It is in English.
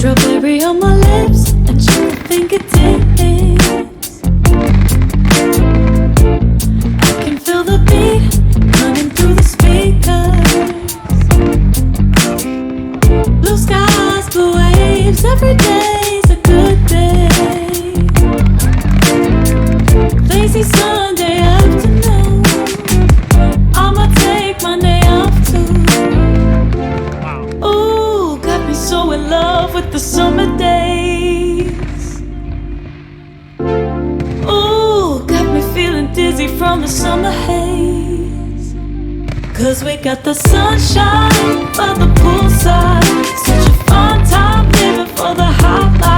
Strawberry on my lips and your fingertips. I can feel the beat running through the speakers. Blue skies, blue waves, every day's a good day. Lazy Sunday afternoon, I'ma take Monday off too. Ooh, got me so in love with the summer days. Ooh, got me feeling dizzy from the summer haze. Cause we got the sunshine by the poolside. Such a fun time living for the hot life.